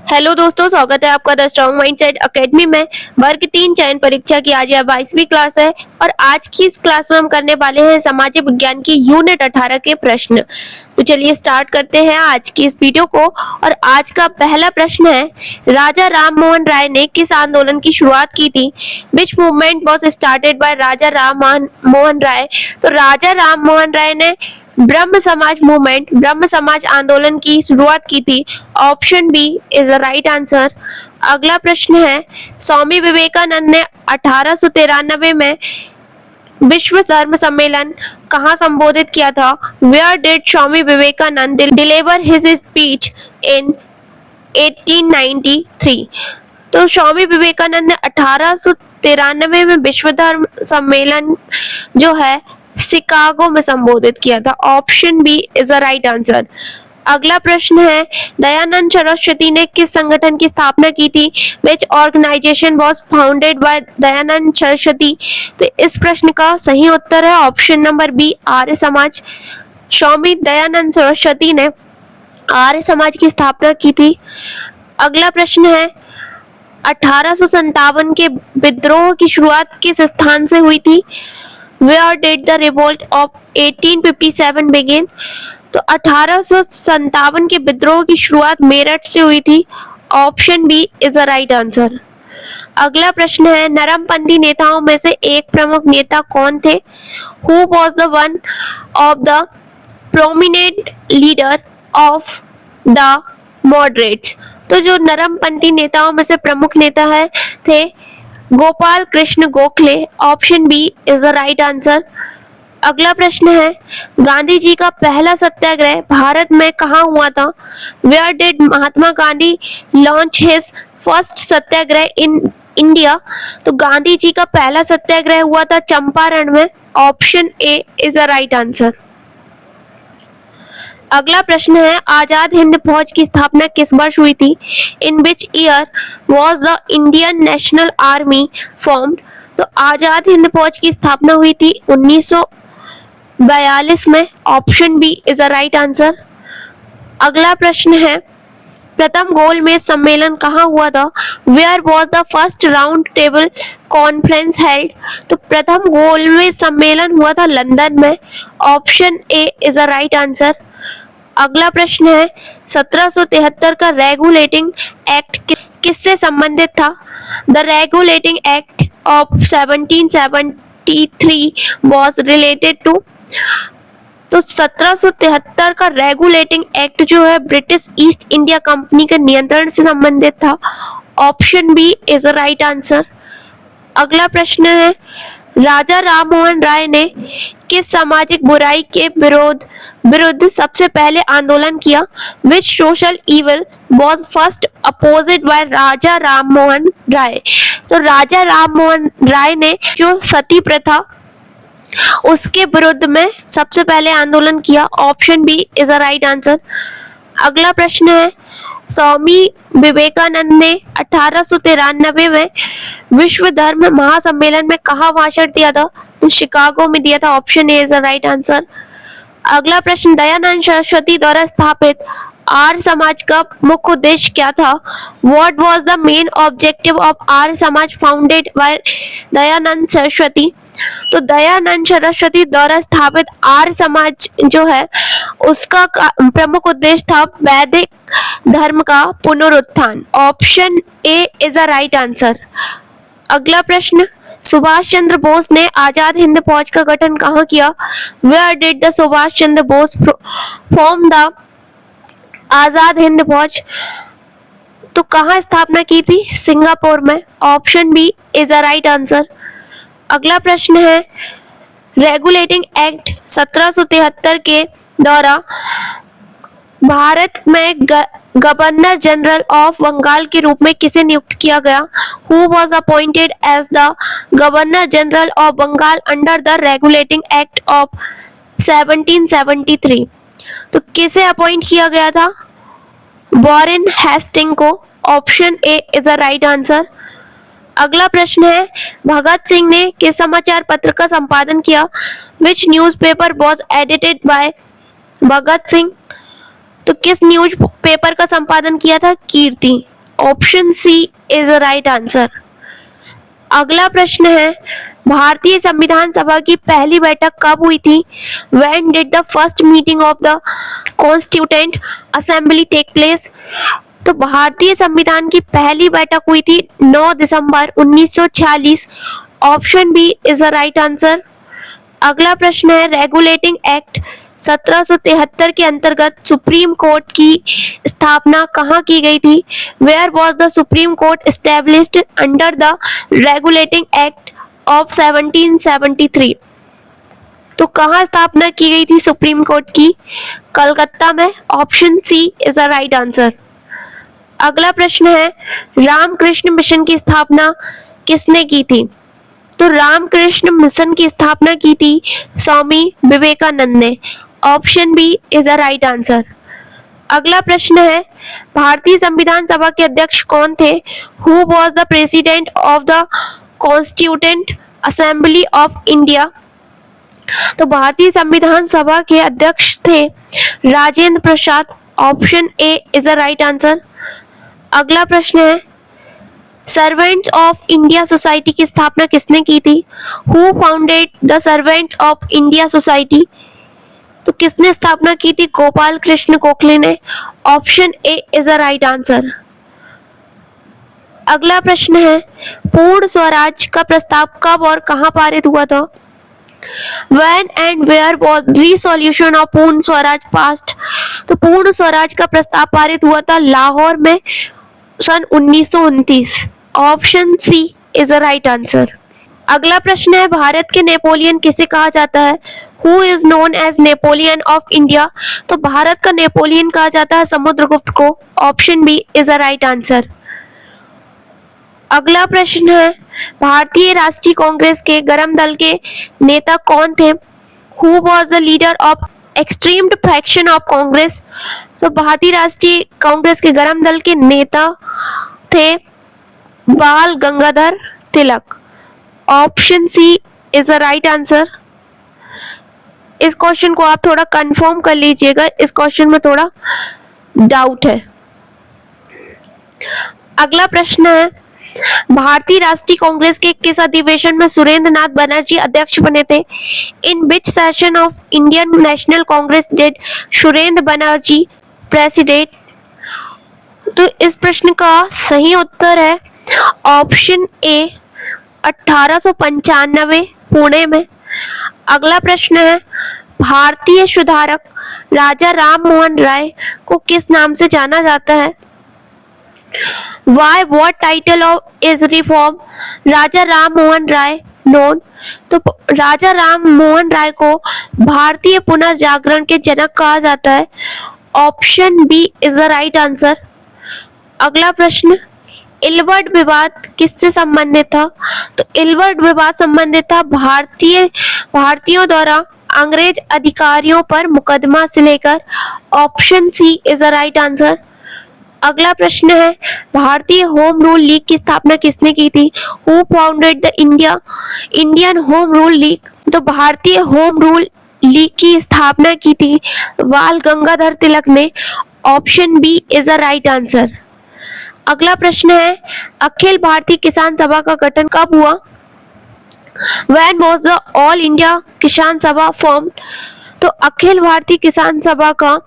Hello दोस्तों, स्वागत है आपका द स्ट्रॉन्ग माइंडसेट एकेडमी में। वर्ग 3 चयन परीक्षा की आज यह 22वीं क्लास है और आज की इस क्लास में हम करने वाले हैं सामाजिक विज्ञान की यूनिट 18 के प्रश्न। तो चलिए स्टार्ट करते हैं आज की इस वीडियो को। और आज का पहला प्रश्न है, राजा राम मोहन राय ने किस आंदोलन की शुरुआत की थी? Which movement was started by Raja Ram Mohan Roy? तो राजा राम मोहन राय ने ब्रह्म समाज आंदोलन की शुरुआत की थी। Option B is the right answer. अगला प्रश्न है, स्वामी विवेकानंद ने 1893 में विश्व धर्म सम्मेलन कहाँ संबोधित किया था? Where did Swami Vivekananda deliver his speech in 1893? तो स्वामी विवेकानंद ने 1893 में विश्व धर्म सम्मेलन जो है शिकागो में संबोधित किया था। Option B is the right answer. अगला प्रश्न है, दयानंद सरस्वती ने किस संगठन की स्थापना की थी? Which organisation was founded by Dayanand Saraswati? तो इस प्रश्न का सही उत्तर है option number B, Arya Samaj. Swami Dayanand Saraswati ने आर्य समाज की स्थापना की थी। अगला प्रश्न है, 1857 के विद्रोह की शुरुआत किस स्थान से हुई थी? Where did the revolt of 1857 begin? तो 1857 के विद्रोह की शुरुआत मेरठ से हुई थी। Option B is the right answer. अगला प्रश्न है, नरमपंथी नेताओं में से एक प्रमुख नेता कौन थे? Who was the one of the prominent leader of the moderates? तो जो नरमपंथी नेताओं में से प्रमुख नेता है थे Gopal Krishna Gokhale. Option B is the right answer. अगला प्रश्न है, गांधी जी का पहला सत्याग्रह भारत में कहाँ हुआ था? Where did Mahatma Gandhi launch his first satyagraha in India? तो गांधी जी का पहला सत्याग्रह हुआ था चंपारण में। Option A is the right answer. अगला प्रश्न है, आजाद हिंद फौज की स्थापना किस वर्ष हुई थी? In which year was the Indian National Army formed? तो आजाद हिंद फौज की स्थापना हुई थी 1942 में। Option B is the right answer. अगला प्रश्न है, प्रथम गोलमेज सम्मेलन कहाँ हुआ था? Where was the first round table conference held? तो प्रथम गोलमेज सम्मेलन हुआ था लंदन में। Option A is the right answer. अगला प्रश्न है, 1773 का रेगुलेटिंग एक्ट किससे संबंधित था? The regulating act of 1773 was related to? तो 1773 का रेगुलेटिंग एक्ट जो है ब्रिटिश ईस्ट इंडिया कंपनी के नियंत्रण से संबंधित था। Option B is the right answer. अगला प्रश्न है, राजा राम मोहन राय ने किस सामाजिक बुराई के विरुद्ध सबसे पहले आंदोलन किया? Which social evil was first opposed by Raja Ram Mohan Roy? तो राजा राम मोहन राय ने जो सती प्रथा उसके विरुद्ध में सबसे पहले आंदोलन किया। Option B is the right answer. अगला प्रश्न है, स्वामी विवेकानंद ने 1893 में विश्व धर्म महासम्मेलन में कहाँ भाषण दिया था? तो शिकागो में दिया था। Option A is the right answer. अगला प्रश्न, दयानंद सरस्वती द्वारा स्थापित आर्य समाज का मुख्य उद्देश्य क्या था? What was the main objective of Arya Samaj founded by Dayanand Saraswati? तो दयानंद सरस्वती द्वारा स्थापित आर्य समाज जो है उसका प्रमुख उद्देश्य था वैदिक धर्म का पुनरुत्थान। Option A is the right answer. अगला प्रश्न, सुभाष चंद्र बोस ने आजाद हिंद फौज का गठन कहाँ किया? Where did the Subhash Chandra Bose form the Azad Hind Fauj? तो कहाँ स्थापना की थी? सिंगापुर में। Option B is the right answer. अगला प्रश्न है, रेगुलेटिंग एक्ट 1773 के द्वारा भारत में गवर्नर जनरल ऑफ बंगाल के रूप में किसे नियुक्त किया गया? Who was appointed as the governor general of Bengal under the regulating act of 1773? तो किसे अपॉइंट किया गया था? वॉरेन हेस्टिंग को। Option A is the right answer. अगला प्रश्न है, भगत सिंह ने किस समाचार पत्र का संपादन किया? Which newspaper was edited by Bhagat Singh? तो किस न्यूज़पेपर का संपादन किया था? Kirti. Option C is the right answer. अगला प्रश्न है, भारतीय संविधान सभा की पहली बैठक कब हुई थी? When did the first meeting of the Constituent Assembly take place? तो भारतीय संविधान की पहली बैठक हुई थी 9 दिसंबर 1946। Option B is the right answer. अगला प्रश्न है, रेगुलेटिंग एक्ट 1773 के अंतर्गत सुप्रीम कोर्ट की स्थापना कहाँ की गई थी? Where was the supreme court established under the regulating act of 1773? तो कहाँ स्थापना की गई थी सुप्रीम कोर्ट की? कलकत्ता में। Option C is the right answer. अगला प्रश्न है, रामकृष्ण मिशन की स्थापना किसने की थी? तो रामकृष्ण मिशन की स्थापना की थी स्वामी विवेकानंद ने। Option B is the right answer. अगला प्रश्न है, भारतीय संविधान सभा के अध्यक्ष कौन थे? Who was the president of the Constituent Assembly of India? तो भारतीय संविधान सभा के अध्यक्ष थे Rajendra Prasad. Option A is the right answer. अगला प्रश्न है, सर्वेंट्स ऑफ इंडिया सोसाइटी की स्थापना किसने की थी? Who founded the servants of India society? तो किसने स्थापना की थी? गोपाल कृष्ण गोखले ने। Option A is the right answer. अगला प्रश्न है, पूर्ण स्वराज का प्रस्ताव कब और कहां पारित हुआ था? When and where was resolution of पूर्ण स्वराज passed? तो पूर्ण स्वराज का प्रस्ताव पारित हुआ था लाहौर में सन 1929। Option C is the right answer. अगला प्रश्न है, भारत के नेपोलियन किसे कहा जाता है? Who is known as Napoleon of India? तो भारत का नेपोलियन कहा जाता है समुद्रगुप्त को। Option B is the right answer. अगला प्रश्न है, भारतीय राष्ट्रीय कांग्रेस के गरम दल के नेता कौन थे? Who was the leader of extremist fraction of Congress? तो भारतीय राष्ट्रीय कांग्रेस के गरम दल के नेता थे Bal Gangadhar Tilak. Option C is the right answer. इस क्वेश्चन को आप थोड़ा कंफर्म कर लीजिएगा, इस क्वेश्चन में थोड़ा डाउट है। अगला प्रश्न है, भारतीय राष्ट्रीय कांग्रेस के किस अधिवेशन में सुरेंद्र नाथ बनर्जी अध्यक्ष बने थे? In which session of Indian national Congress did Surendra Banerjee president? तो इस प्रश्न का सही उत्तर है ऑप्शन ए 1895 पुणे में। अगला प्रश्न है, भारतीय सुधारक राजा राम मोहन राय को किस नाम से जाना जाता है? Why what title of is reform Raja Ram Mohan Rai known? तो राजा राम मोहन राय को भारतीय पुनर्जागरण के जनक कहा जाता है। Option B is the right answer. अगला प्रश्न, इलवर्ड विवाद किससे संबंधित था? तो इलवर्ड विवाद संबंधित था भारतीयों द्वारा अंग्रेज अधिकारियों पर मुकदमा से लेकर। Option C is the right answer. अगला प्रश्न है, भारतीय होम रूल लीग की स्थापना किसने की थी? Who founded the Indian home rule league? तो भारतीय होम रूल लीग की स्थापना की थी बाल गंगाधर तिलक ने। Option B is the right answer. अगला प्रश्न है, अखिल भारतीय किसान सभा का गठन कब हुआ? When was the all India किसान सभा फॉर्म्ड? तो अखिल भारतीय किसान सभा का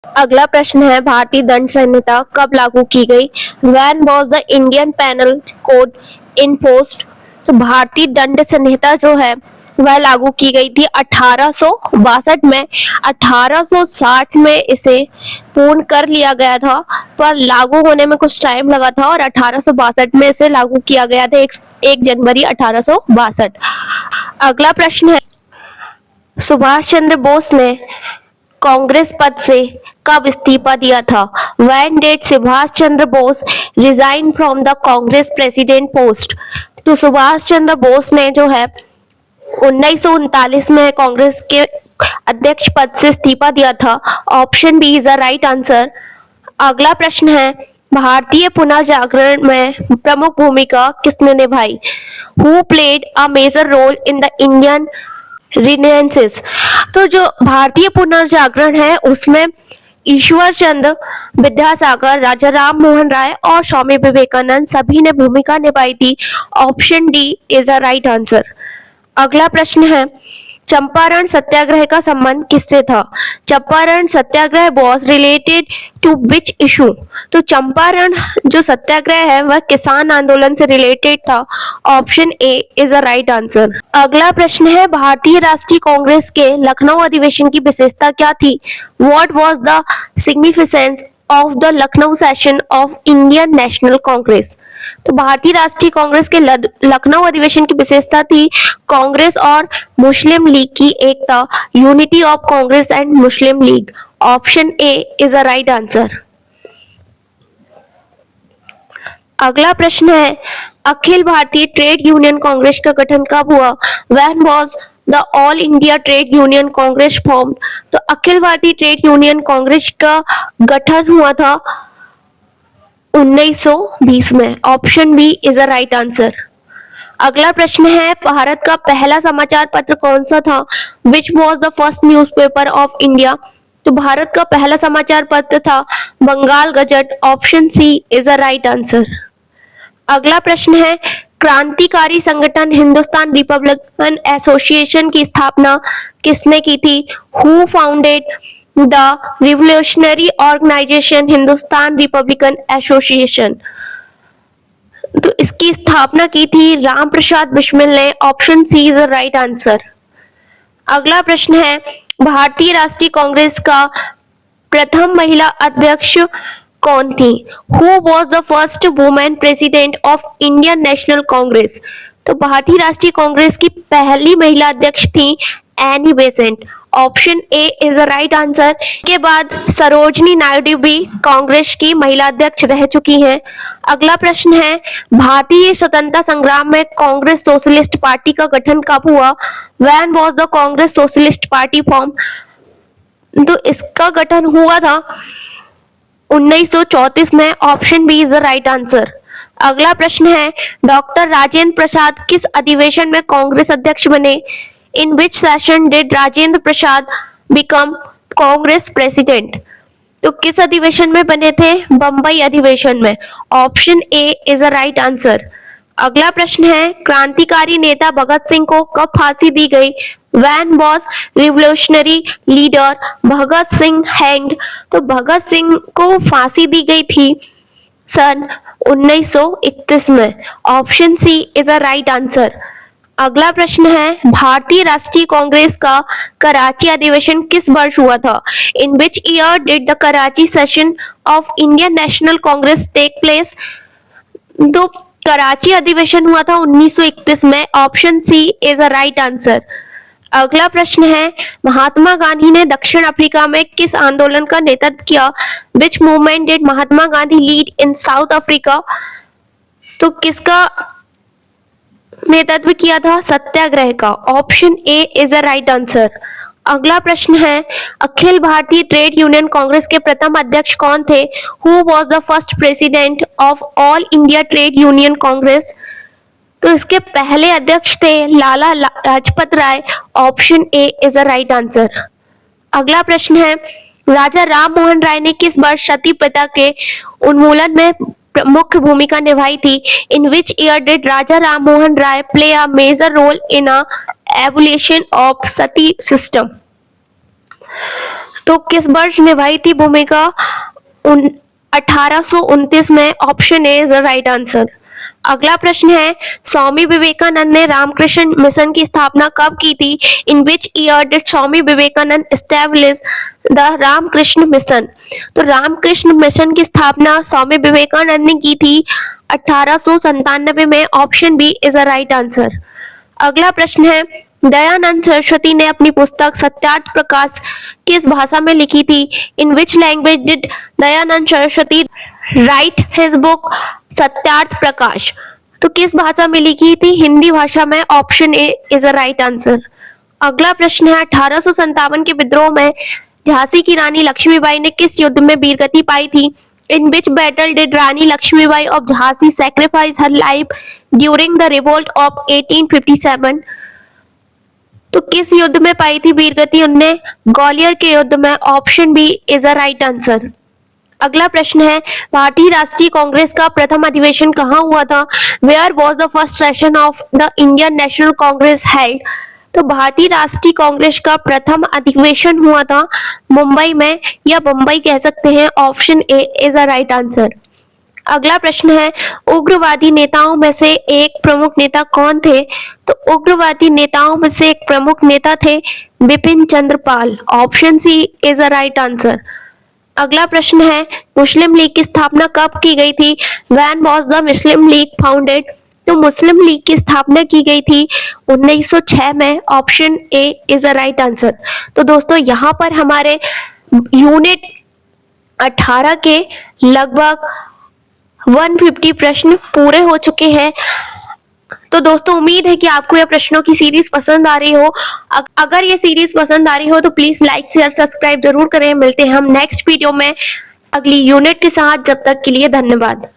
अगला प्रश्न है, भारतीय दंड संहिता कब लागू की गई? When was the Indian penal code enforced? तो भारतीय दंड संहिता जो है वह लागू की गई थी 1862 में। 1860 में इसे पूर्ण कर लिया गया था, पर लागू होने में कुछ टाइम लगा था और 1862 में इसे लागू किया गया था 1 जनवरी 1862। अगला प्रश्न है, सुभाष चंद्र बोस ने कांग्रेस पद से कब इस्तीफा दिया था? When did Subhash Chandra Bose resign from the Congress president post? तो सुभाष चंद्र बोस ने जो है 1939 में कांग्रेस के अध्यक्ष पद से इस्तीफा दिया था। Option B is the right answer. अगला प्रश्न है, भारतीय पुनर्जागरण में प्रमुख भूमिका किसने निभाई? Who played a major role in the Indian renaissance. तो जो भारतीय पुनर्जागरण है उसमें ईश्वर चंद्र विद्यासागर, राजा राम मोहन राय और स्वामी विवेकानंद सभी ने भूमिका निभाई थी। Option D is a right answer. अगला प्रश्न है, चंपारण सत्याग्रह का संबंध किससे था? Champaran Satyagraha was related to which issue? तो चंपारण जो सत्याग्रह है वह किसान आंदोलन से रिलेटेड था। Option A is a right answer. अगला प्रश्न है, भारतीय राष्ट्रीय कांग्रेस के लखनऊ अधिवेशन की विशेषता क्या थी? What was the significance of the Lucknow session of Indian national Congress? तो भारतीय राष्ट्रीय कांग्रेस के लखनऊ अधिवेशन की विशेषता थी कांग्रेस और मुस्लिम लीग की एकता, unity of Congress and Muslim League. Option A is a right answer. अगला प्रश्न है, अखिल भारतीय ट्रेड यूनियन कांग्रेस का गठन कब हुआ? When was the all India Trade Union Congress formed? तो अखिल भारतीय ट्रेड यूनियन कांग्रेस का गठन हुआ था 1920 में। Option B is a right answer. अगला प्रश्न है, भारत का पहला समाचार पत्र कौन सा था? Which was the first newspaper of India? तो भारत का पहला समाचार पत्र था Bengal gazette. Option C is a right answer. अगला प्रश्न है, क्रांतिकारी संगठन हिंदुस्तान रिपब्लिकन एसोसिएशन की स्थापना किसने की थी? Who founded the revolutionary organisation Hindustan republican association? तो इसकी स्थापना की थी राम प्रसाद बिस्मिल ने। Option C is the right answer. अगला प्रश्न है, भारतीय राष्ट्रीय कांग्रेस का प्रथम महिला अध्यक्ष कौन थी? Who was the first women president of Indian national Congress? तो भारतीय राष्ट्रीय कांग्रेस की पहली महिला अध्यक्ष थी Annie Besant. Option A is the right answer. के बाद सरोजनी नायडू भी कांग्रेस की महिला अध्यक्ष रह चुकी हैं। अगला प्रश्न है, भारतीय स्वतंत्रता संग्राम में कांग्रेस सोशलिस्ट पार्टी का गठन कब हुआ? When was the Congress socialist party form? तो इसका गठन हुआ था 1934 में। Option B is the right answer. अगला प्रश्न है, डॉक्टर राजेंद्र प्रसाद किस अधिवेशन में कांग्रेस अध्यक्ष बने? In which session did Rajendra Prasad become Congress president? तो किस अधिवेशन में बने थे? बंबई अधिवेशन में। Option A is a right answer. अगला प्रश्न है, क्रांतिकारी नेता भगत सिंह को कब फांसी दी गई? When was revolutionary leader Bhagat Singh hanged? तो भगत सिंह को फांसी दी गई थी सन 1931 में। Option C is a right answer. अगला प्रश्न है, भारतीय राष्ट्रीय कांग्रेस का कराची अधिवेशन किस वर्ष हुआ था? In which year did the Karachi session of Indian national Congress take place? तो कराची अधिवेशन हुआ था 1931 में। Option C is a right answer. अगला प्रश्न है, महात्मा गांधी ने दक्षिण अफ्रीका में किस आंदोलन का नेतृत्व किया? विच movement did Mahatma Gandhi lead in south Africa? तो किसका नेतृत्व किया था? सत्याग्रह का। Option A is a right answer. अगला प्रश्न है, अखिल भारतीय ट्रेड यूनियन कांग्रेस के प्रथम अध्यक्ष कौन थे? Who was the first president of All India Trade Union Congress? तो इसके पहले अध्यक्ष थे Lala Lajpat Rai. Option A is a right answer. अगला प्रश्न है, राजा राम मोहन राय ने किस वर्ष सती प्रथा के उन्मूलन में मुख्य भूमिका निभाई थी? In which year did Raja Ram Mohan Roy play a major role in a abolition of sati system? तो किस वर्ष निभाई थी भूमिका? 1829 में। Option A is the right answer. अगला प्रश्न है, स्वामी विवेकानंद ने रामकृष्ण मिशन की स्थापना कब की थी? In which year did Swami Vivekananda establish the Ramakrishna Mission? तो रामकृष्ण मिशन की स्थापना स्वामी विवेकानंद ने की थी 1897 में। Option B is a right answer. अगला प्रश्न है, दयानंद सरस्वती ने अपनी पुस्तक सत्यार्थ प्रकाश किस भाषा में लिखी थी? In which language did Dayanand Saraswati write his book Satyarth Prakash? तो किस भाषा में लिखी थी? हिंदी भाषा में। Option A is a right answer. अगला प्रश्न है, 1857 के विद्रोह में झांसी की रानी लक्ष्मीबाई ने किस युद्ध में वीरगति पाई थी? In which battle did Rani Lakshmibai of Jhansi sacrifice her life during the revolt of 1857? तो किस युद्ध में पाई थी वीरगति उनने? ग्वालियर के युद्ध में। Option B is a right answer. अगला प्रश्न है, भारतीय राष्ट्रीय कांग्रेस का प्रथम अधिवेशन कहाँ हुआ था? Where was the first session of the Indian national Congress held? तो भारतीय राष्ट्रीय कांग्रेस का प्रथम अधिवेशन हुआ था मुंबई में, या बम्बई कह सकते हैं। Option A is a right answer. अगला प्रश्न है, उग्रवादी नेताओं में से एक प्रमुख नेता कौन थे? तो उग्रवादी नेताओं में से एक प्रमुख नेता थे Bipin Chandra Pal. Option C is a right answer. अगला प्रश्न है, मुस्लिम लीग की स्थापना कब की गई थी? When was the Muslim league founded? तो मुस्लिम लीग की स्थापना की गई थी 1906 में। Option A is a right answer. तो दोस्तों यहाँ पर हमारे यूनिट 18 के लगभग 150 प्रश्न पूरे हो चुके हैं। तो दोस्तों उम्मीद है कि आपको यह प्रश्नों की सीरीज पसंद आ रही हो। अगर ये सीरीज पसंद आ रही हो तो प्लीज लाइक शेयर सब्सक्राइब जरूर करें। मिलते हैं हम नेक्स्ट वीडियो में अगली यूनिट के साथ। जब तक के लिए धन्यवाद।